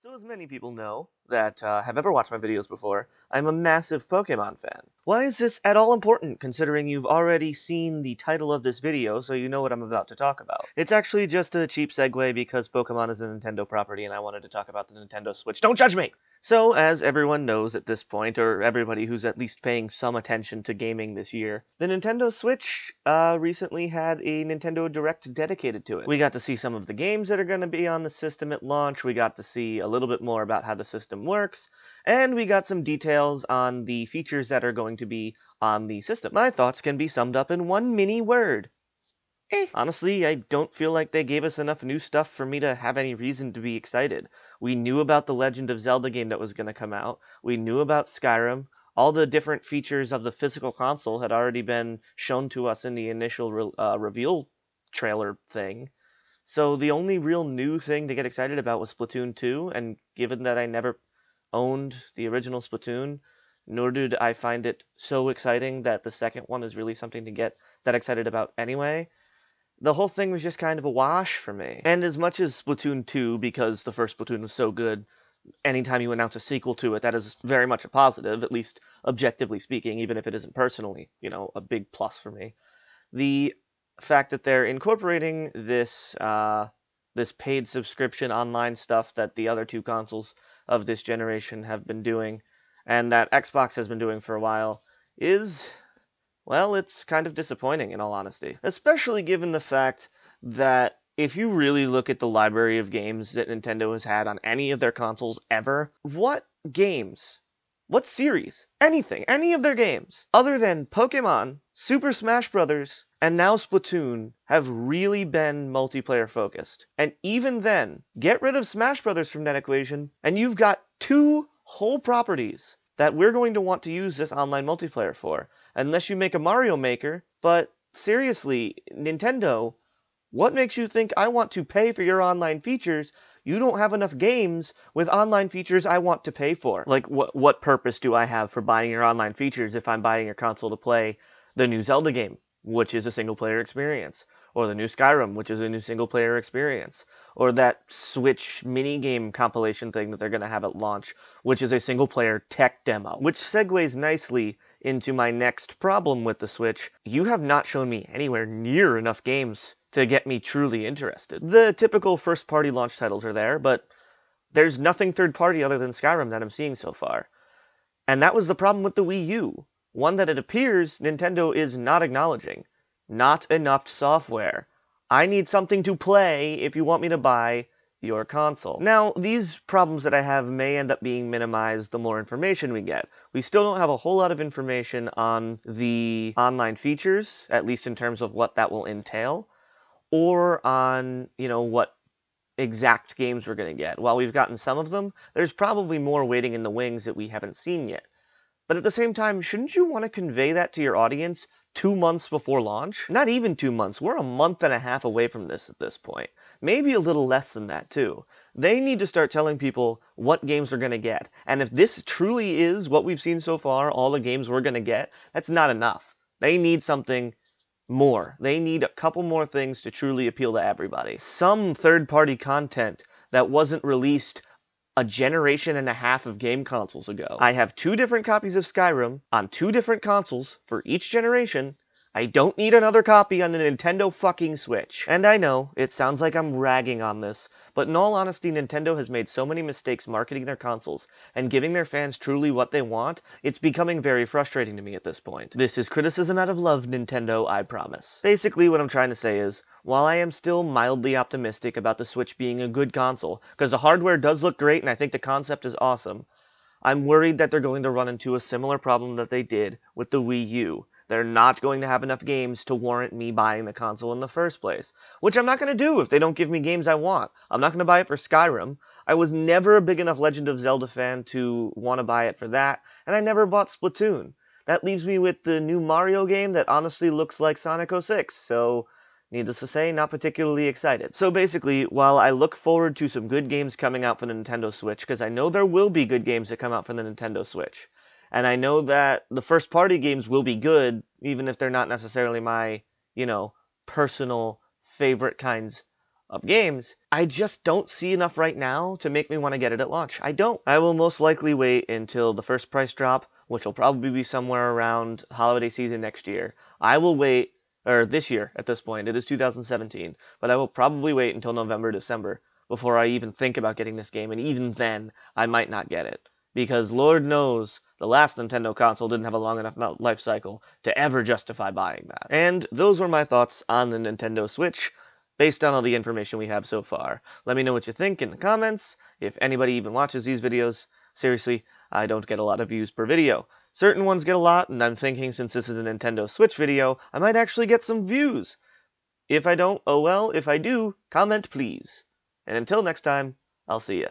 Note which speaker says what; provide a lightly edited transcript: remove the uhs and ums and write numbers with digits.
Speaker 1: So as many people know that have ever watched my videos before, I'm a massive Pokemon fan. Why is this at all important, considering you've already seen the title of this video, so you know what I'm about to talk about? It's actually just a cheap segue because Pokemon is a Nintendo property and I wanted to talk about the Nintendo Switch. Don't judge me! So, as everyone knows at this point, or everybody who's at least paying some attention to gaming this year, the Nintendo Switch recently had a Nintendo Direct dedicated to it. We got to see some of the games that are going to be on the system at launch, we got to see a little bit more about how the system works, and we got some details on the features that are going to be on the system. My thoughts can be summed up in one mini word. Honestly, I don't feel like they gave us enough new stuff for me to have any reason to be excited. We knew about the Legend of Zelda game that was going to come out. We knew about Skyrim. All the different features of the physical console had already been shown to us in the initial reveal trailer thing. So the only real new thing to get excited about was Splatoon 2, and given that I never owned the original Splatoon, nor did I find it so exciting that the second one is really something to get that excited about anyway, the whole thing was just kind of a wash for me. And as much as Splatoon 2, because the first Splatoon was so good, anytime you announce a sequel to it, that is very much a positive, at least objectively speaking, even if it isn't personally, a big plus for me. The fact that they're incorporating this this paid subscription online stuff that the other two consoles of this generation have been doing, and that Xbox has been doing for a while, is, well, it's kind of disappointing, in all honesty. Especially given the fact that if you really look at the library of games that Nintendo has had on any of their consoles ever, what games, what series, anything, any of their games, other than Pokemon, Super Smash Bros., and now Splatoon, have really been multiplayer focused. And even then, get rid of Smash Bros. From that equation, and you've got two whole properties that we're going to want to use this online multiplayer for. Unless you make a Mario Maker, but seriously, Nintendo, what makes you think I want to pay for your online features? You don't have enough games with online features I want to pay for. Like, what purpose do I have for buying your online features if I'm buying your console to play the new Zelda game, which is a single-player experience, or the new Skyrim, which is a new single-player experience, or that Switch mini-game compilation thing that they're going to have at launch, which is a single-player tech demo. Which segues nicely into my next problem with the Switch. You have not shown me anywhere near enough games to get me truly interested. The typical first-party launch titles are there, but there's nothing third-party other than Skyrim that I'm seeing so far. And that was the problem with the Wii U, one that it appears Nintendo is not acknowledging. Not enough software. I need something to play if you want me to buy your console. Now, these problems that I have may end up being minimized the more information we get. We still don't have a whole lot of information on the online features, at least in terms of what that will entail, or on, what exact games we're going to get. While we've gotten some of them, there's probably more waiting in the wings that we haven't seen yet. But at the same time, shouldn't you want to convey that to your audience 2 months before launch? Not even 2 months. We're a month and a half away from this at this point. Maybe a little less than that, too. They need to start telling people what games they're going to get. And if this truly is what we've seen so far, all the games we're going to get, that's not enough. They need something more. They need a couple more things to truly appeal to everybody. Some third-party content that wasn't released a generation and a half of game consoles ago. I have 2 different copies of Skyrim on 2 different consoles for each generation. I don't need another copy on the Nintendo fucking Switch. And I know, it sounds like I'm ragging on this, but in all honesty, Nintendo has made so many mistakes marketing their consoles and giving their fans truly what they want, it's becoming very frustrating to me at this point. This is criticism out of love, Nintendo, I promise. Basically, what I'm trying to say is, while I am still mildly optimistic about the Switch being a good console, because the hardware does look great and I think the concept is awesome, I'm worried that they're going to run into a similar problem that they did with the Wii U. They're not going to have enough games to warrant me buying the console in the first place. Which I'm not going to do if they don't give me games I want. I'm not going to buy it for Skyrim. I was never a big enough Legend of Zelda fan to want to buy it for that, and I never bought Splatoon. That leaves me with the new Mario game that honestly looks like Sonic 06, so needless to say, not particularly excited. So basically, while I look forward to some good games coming out for the Nintendo Switch, because I know there will be good games that come out for the Nintendo Switch, and I know that the first-party games will be good, even if they're not necessarily my, personal favorite kinds of games, I just don't see enough right now to make me want to get it at launch. I don't. I will most likely wait until the first price drop, which will probably be somewhere around holiday season next year. I will wait, or this year at this point, it is 2017, but I will probably wait until November, December before I even think about getting this game, and even then, I might not get it. Because Lord knows, the last Nintendo console didn't have a long enough life cycle to ever justify buying that. And those were my thoughts on the Nintendo Switch, based on all the information we have so far. Let me know what you think in the comments. If anybody even watches these videos, seriously, I don't get a lot of views per video. Certain ones get a lot, and I'm thinking since this is a Nintendo Switch video, I might actually get some views. If I don't, oh well. If I do, comment please. And until next time, I'll see ya.